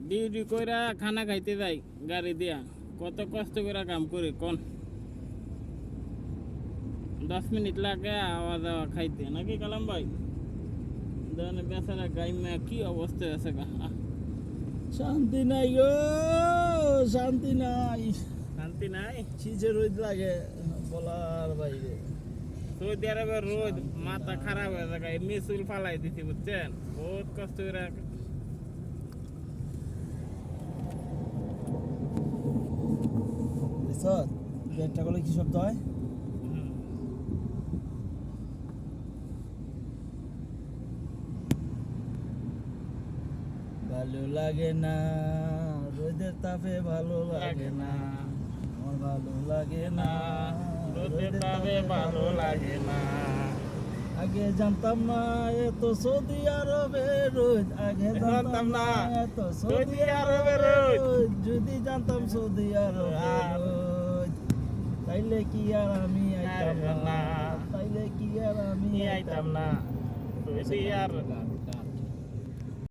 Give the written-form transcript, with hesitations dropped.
Duty কইরা খানা খাইতে যাই গাড়ি দিয়া, কত কষ্ট করে কাম করি কোন। 10 মিনিট লাগে আওয়া যাওয়া খাইতে, নাকি কালাম ভাই? দেন বেচারা গাইমা কি অবস্থা আছে গা। শান্তি নাই গো, শান্তি নাই, শান্তি নাই। শীতের রোদ লাগে বলার বাইরে। সৌদি আরবের রোদ মাথা খারাপ হয়ে যায়, এমনি চুল ফালাই দিছি বুঝছেন, বহুত কষ্ট করে। ব্যাগটা করলে কি শব্দ হয়? ভালো লাগে না রোদের তাপে, ভালো লাগে না আমার, ভালো লাগে না রোদের তাপে, ভালো লাগে না। আগে জানতাম না এত সৌদি আরবে রোদ, আগে জানতাম না এত সৌদি আরবে রোদ, যদি জানতাম সৌদি আরবে রোদ তাইলে কি আর আমি আইতাম না, তাইলে কি আর আমি আইতাম না সৌদি আরব।